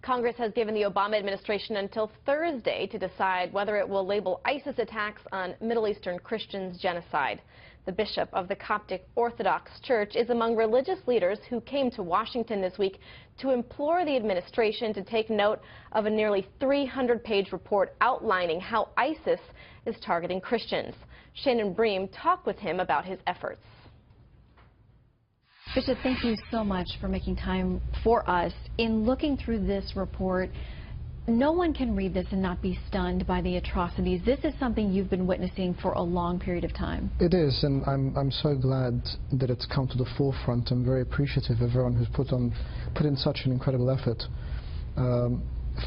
Congress has given the Obama administration until Thursday to decide whether it will label ISIS attacks on Middle Eastern Christians genocide. The bishop of the Coptic Orthodox Church is among religious leaders who came to Washington this week to implore the administration to take note of a nearly 300-page report outlining how ISIS is targeting Christians. Shannon Bream talked with him about his efforts. Bishop, thank you so much for making time for us. In looking through this report, no one can read this and not be stunned by the atrocities. This is something you've been witnessing for a long period of time. It is, and I'm so glad that it's come to the forefront. I'm very appreciative of everyone who's put in such an incredible effort.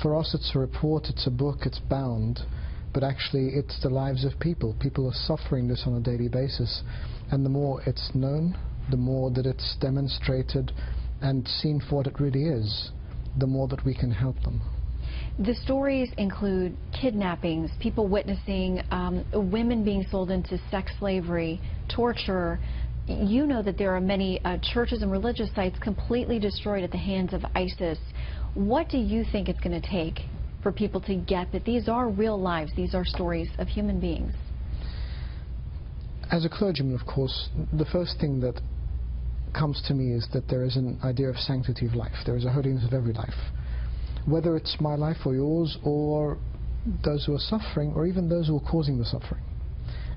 For us, it's a report, it's a book, it's bound, but actually it's the lives of people. People are suffering this on a daily basis, and the more it's known, the more that it's demonstrated and seen for what it really is, the more that we can help them. The stories include kidnappings, people witnessing women being sold into sex slavery, torture. You know that there are many churches and religious sites completely destroyed at the hands of ISIS. What do you think it's going to take for people to get that these are real lives, these are stories of human beings? As a clergyman, of course, the first thing that comes to me is that there is an idea of sanctity of life. There is a holiness of every life. Whether it's my life or yours, or those who are suffering, or even those who are causing the suffering.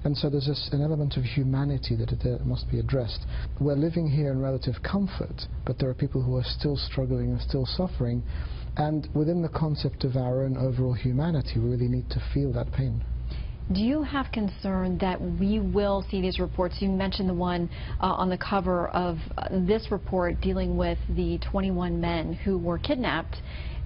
And so there's an element of humanity that must be addressed. We're living here in relative comfort, but there are people who are still struggling and still suffering. And within the concept of our own overall humanity, we really need to feel that pain. Do you have concern that we will see these reports? You mentioned the one on the cover of this report dealing with the 21 men who were kidnapped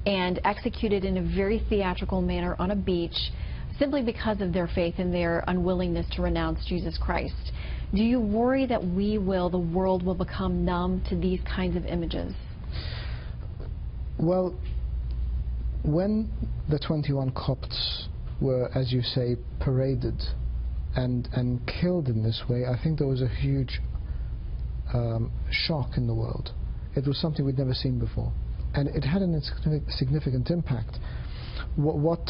and executed in a very theatrical manner on a beach simply because of their faith and their unwillingness to renounce Jesus Christ. Do you worry that the world will become numb to these kinds of images? Well, when the 21 Copts were, as you say, paraded and killed in this way, I think there was a huge shock in the world. It was something we'd never seen before, and it had a significant impact. What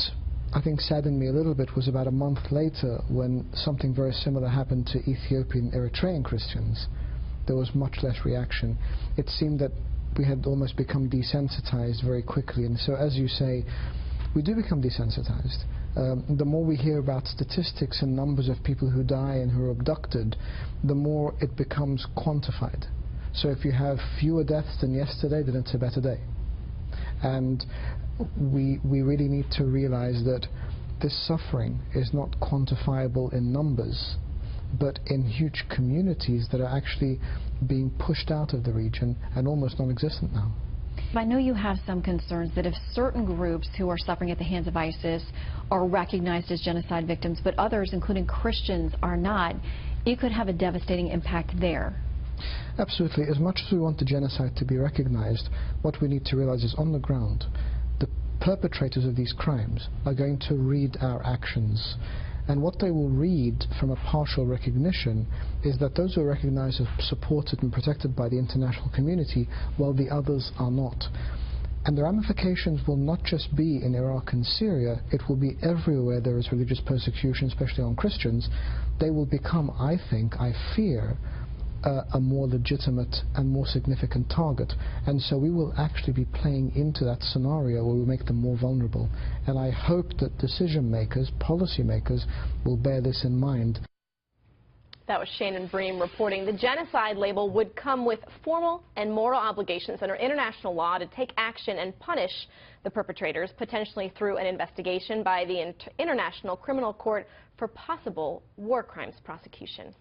I think saddened me a little bit was about a month later, when something very similar happened to Ethiopian Eritrean Christians. There was much less reaction. It seemed that we had almost become desensitized very quickly, and so, as you say, we do become desensitized. The more we hear about statistics and numbers of people who die and who are abducted, the more it becomes quantified. So if you have fewer deaths than yesterday, then it's a better day. And we really need to realize that this suffering is not quantifiable in numbers, but in huge communities that are actually being pushed out of the region and almost non-existent now. I know you have some concerns that if certain groups who are suffering at the hands of ISIS are recognized as genocide victims, but others, including Christians, are not, it could have a devastating impact there. Absolutely. As much as we want the genocide to be recognized, what we need to realize is on the ground, the perpetrators of these crimes are going to read our actions. And what they will read from a partial recognition is that those who are recognized are supported and protected by the international community, while the others are not. And the ramifications will not just be in Iraq and Syria, it will be everywhere there is religious persecution, especially on Christians. They will become, I fear, a more legitimate and more significant target, and so we will actually be playing into that scenario where we make them more vulnerable. And I hope that decision makers, policy makers, will bear this in mind. That was Shannon Bream reporting. The genocide label would come with formal and moral obligations under international law to take action and punish the perpetrators, potentially through an investigation by the International Criminal Court for possible war crimes prosecution.